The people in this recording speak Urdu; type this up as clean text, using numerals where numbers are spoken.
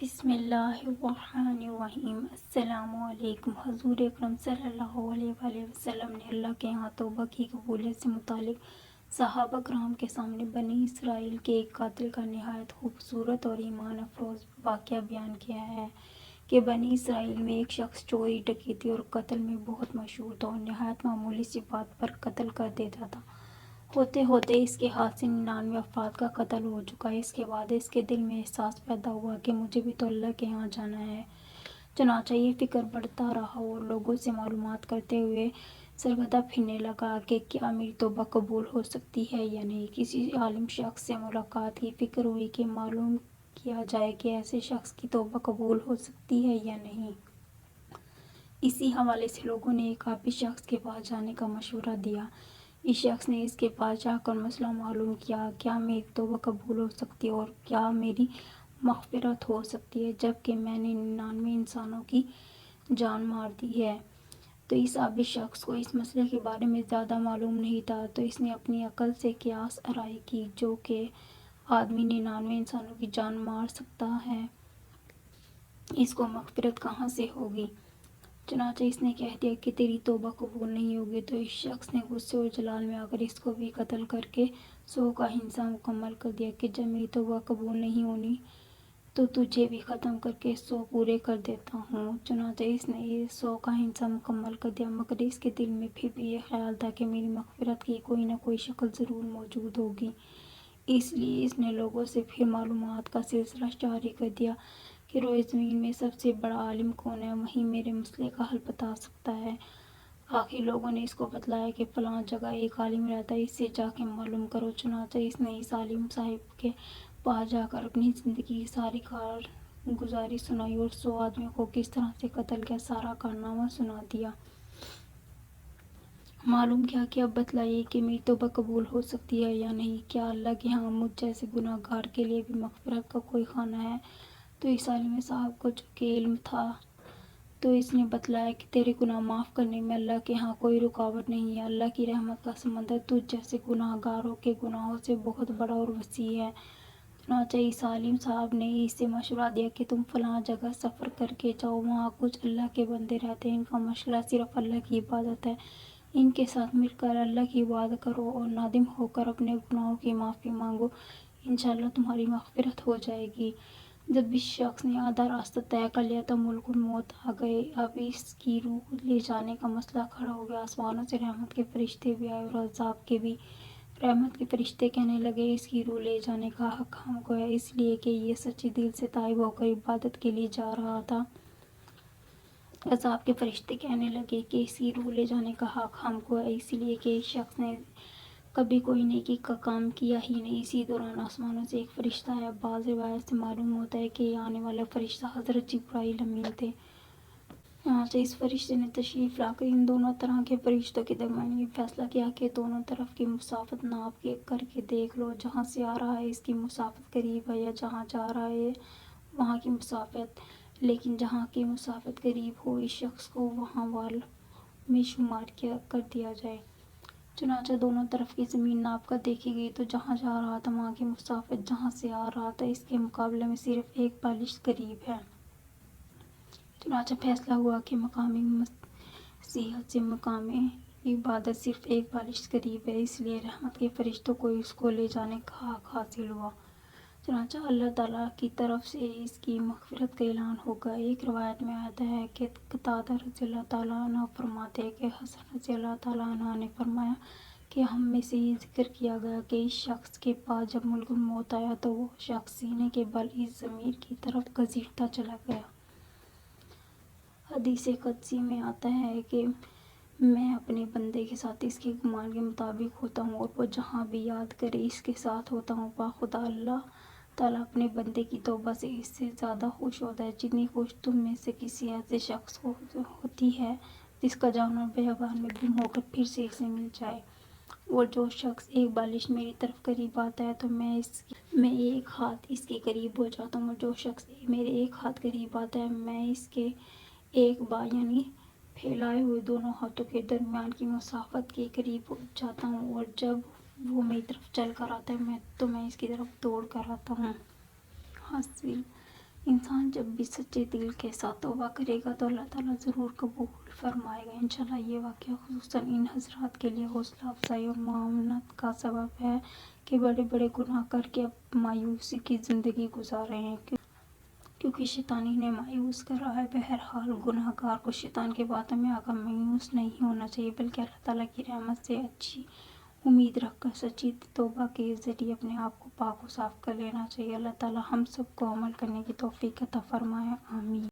بسم اللہ الرحمن الرحیم۔ السلام علیکم۔ حضور اکرم صلی اللہ علیہ وآلہ وسلم نے اللہ کے یہاں توبہ کی قبولیت سے متعلق صحابہ کرام کے سامنے بنی اسرائیل کے ایک قاتل کا نہایت خوبصورت اور ایمان افروز واقعہ بیان کیا ہے کہ بنی اسرائیل میں ایک شخص چوری، ڈکیتی اور قتل میں بہت مشہور تھا اور نہایت معمولی سی بات پر قتل کر دیتا تھا۔ ہوتے ہوتے اس کے ہاتھ سے 99 افراد کا قتل ہو چکا۔ اس کے بعد اس کے دل میں احساس پیدا ہوا کہ مجھے بھی تو اللہ کے یہاں جانا ہے۔ چنانچہ یہ فکر بڑھتا رہا اور لوگوں سے معلومات کرتے ہوئے سرگردہ پھرنے لگا کہ کیا میری توبہ قبول ہو سکتی ہے یا نہیں۔ کسی عالم شخص سے ملاقات کی فکر ہوئی کہ معلوم کیا جائے کہ ایسے شخص کی توبہ قبول ہو سکتی ہے یا نہیں۔ اسی حوالے سے لوگوں نے ایک عابد شخص کے پاس جانے کا مشورہ دیا۔ اس شخص نے اس کے پاس جا کر مسئلہ معلوم کیا، کیا میری توبہ قبول ہو سکتی ہے اور کیا میری مغفرت ہو سکتی ہے جبکہ میں نے 99 انسانوں کی جان مار دی ہے۔ تو اس عابد شخص کو اس مسئلے کے بارے میں زیادہ معلوم نہیں تھا، تو اس نے اپنی عقل سے قیاس آرائی کی جو کہ آدمی 99 انسانوں کی جان مار سکتا ہے، اس کو مغفرت کہاں سے ہوگی۔ چنانچہ اس نے کہہ دیا کہ تیری توبہ قبول نہیں ہوگی۔ تو اس شخص نے غصے اور جلال میں آ کر اس کو بھی قتل کر کے 100 کا حصہ مکمل کر دیا کہ جب میری توبہ قبول نہیں ہونی تو تجھے بھی ختم کر کے 100 پورے کر دیتا ہوں۔ چنانچہ اس نے یہ 100 کا حصہ مکمل کر دیا، مگر اس کے دل میں پھر بھی یہ خیال تھا کہ میری مغفرت کی کوئی نہ کوئی شکل ضرور موجود ہوگی۔ اس لیے اس نے لوگوں سے پھر معلومات کا سلسلہ جاری کر دیا کہ روئے زمین میں سب سے بڑا عالم کون ہے، وہی میرے مسئلے کا حل بتا سکتا ہے۔ آخر لوگوں نے اس کو بتلایا کہ فلاں جگہ ایک عالم رہتا ہے، اس سے جا کے معلوم کرو۔ چنانچہ اس نے اس عالم صاحب کے پاس جا کر اپنی زندگی کی ساری کارگزاری سنائی اور 100 آدمیوں کو کس طرح سے قتل کیا سارا کارنامہ سنا دیا۔ معلوم کیا کہ اب بتلائیے کہ میری توبہ قبول ہو سکتی ہے یا نہیں، کیا اللہ کے ہاں مجھ جیسے گناہ گار کے لیے بھی مغفرت کا کوئی خانہ ہے۔ تو اس عالم صاحب کو جو کہ علم تھا تو اس نے بتلایا کہ تیرے گناہ معاف کرنے میں اللہ کے ہاں کوئی رکاوٹ نہیں ہے، اللہ کی رحمت کا سمندر تجھ جیسے گناہ گاروں کے گناہوں سے بہت بڑا اور وسیع ہے۔ چنانچہ اس عالم صاحب نے اس سے مشورہ دیا کہ تم فلاں جگہ سفر کر کے جاؤ، وہاں کچھ اللہ کے بندے رہتے ہیں، ان کا مشغلہ صرف اللہ کی عبادت ہے، ان کے ساتھ مل کر اللہ کی عبادت کرو اور نادم ہو کر اپنے گناہوں کی معافی مانگو، انشاءاللہ تمہاری مغفرت ہو جائے گی۔ جب اس شخص نے آدھا راستہ طے کر لیا تو ملک الموت آ گئے۔ اب اس کی روح لے جانے کا مسئلہ کھڑا ہو گیا۔ آسمانوں سے رحمت کے فرشتے بھی آئے اور عذاب کے بھی۔ رحمت کے فرشتے کہنے لگے اس کی روح لے جانے کا حق ہم کو ہے، اس لیے کہ یہ سچے دل سے تائب ہو کر عبادت کے لیے جا رہا تھا۔ عذاب کے فرشتے کہنے لگے کہ اس کی روح لے جانے کا حق ہم کو ہے، اس لیے کہ اس شخص نے کبھی کوئی نیکی کا کام کیا ہی نہیں۔ اسی دوران آسمانوں سے ایک فرشتہ آیا۔ بعض روایات سے معلوم ہوتا ہے کہ یہ آنے والا فرشتہ حضرت جبرائیل امین تھے۔ چنانچہ اس فرشتے نے تشریف لا کر ان دونوں طرح کے فرشتوں کے درمیان یہ فیصلہ کیا کہ دونوں طرف کی مسافت ناپ کر کے دیکھ لو، جہاں سے آ رہا ہے اس کی مسافت قریب ہے یا جہاں جا رہا ہے وہاں کی مسافت، لیکن جہاں کی مسافت قریب ہو اس شخص کو وہاں والوں میں شمار کر دیا جائے۔ چنانچہ دونوں طرف کی زمین ناپ کر دیکھی گئی تو جہاں جا رہا تھا وہاں کی مسافت جہاں سے آ رہا تھا اس کے مقابلے میں صرف ایک بالش قریب ہے۔ چنانچہ فیصلہ ہوا کہ مقامی مسیحت سے مقامی عبادت صرف ایک بالش قریب ہے، اس لیے رحمت کے فرشتوں کو اس کو لے جانے کا حق حاصل ہوا۔ چنانچہ اللہ تعالیٰ کی طرف سے اس کی مغفرت کا اعلان ہوگا۔ ایک روایت میں آتا ہے کہ قتادہ رضی اللہ تعالیٰ عنہ فرماتے ہیں کہ حسن رضی اللہ تعالیٰ عنہ نے فرمایا کہ ہم میں سے یہ ذکر کیا گیا کہ اس شخص کے پاس جب ملک الموت آیا تو وہ شخص سینے کے بل اس ضمیر کی طرف گھسیٹتا چلا گیا۔ حدیث قدسی میں آتا ہے کہ میں اپنے بندے کے ساتھ اس کے گمان کے مطابق ہوتا ہوں اور وہ جہاں بھی یاد کرے اس کے ساتھ ہوتا ہوں۔ باخدا اللہ تعالیٰ اپنے بندے کی توبہ سے اس سے زیادہ خوش ہوتا ہے جتنی خوش تم میں سے کسی ایسے شخص کو ہوتی ہے جس کا جانور بیابان میں گم ہو کر پھر سے اسے مل جائے۔ اور جو شخص ایک بالش میری طرف قریب آتا ہے تو میں ایک ہاتھ اس کے قریب ہو جاتا ہوں، اور جو شخص میرے ایک ہاتھ قریب آتا ہے میں اس کے ایک یعنی پھیلائے ہوئے دونوں ہاتھوں کے درمیان کی مسافت کے قریب جاتا ہوں، اور جب وہ میری طرف چل کر آتا ہے تو میں اس کی طرف دوڑ کر آتا ہوں۔ حاصل انسان جب بھی سچے دل کے ساتھ توبہ کرے گا تو اللہ تعالیٰ ضرور قبول فرمائے گا انشاءاللہ۔ یہ واقعہ خصوصاً ان حضرات کے لیے حوصلہ افزائی اور معاونت کا سبب ہے کہ بڑے بڑے گناہ کر کے اب مایوسی کی زندگی گزار رہے ہیں، کیونکہ شیطان انہیں مایوس کر رہا ہے۔ بہرحال گناہ گار کو شیطان کی باتوں میں آ کر مایوس نہیں ہونا چاہیے، بلکہ اللہ تعالیٰ کی رحمت سے اچھی امید رکھ کر سچی توبہ کے ذریعے اپنے آپ کو پاک و صاف کر لینا چاہیے۔ اللہ تعالیٰ ہم سب کو عمل کرنے کی توفیق عطا فرمائے، آمین۔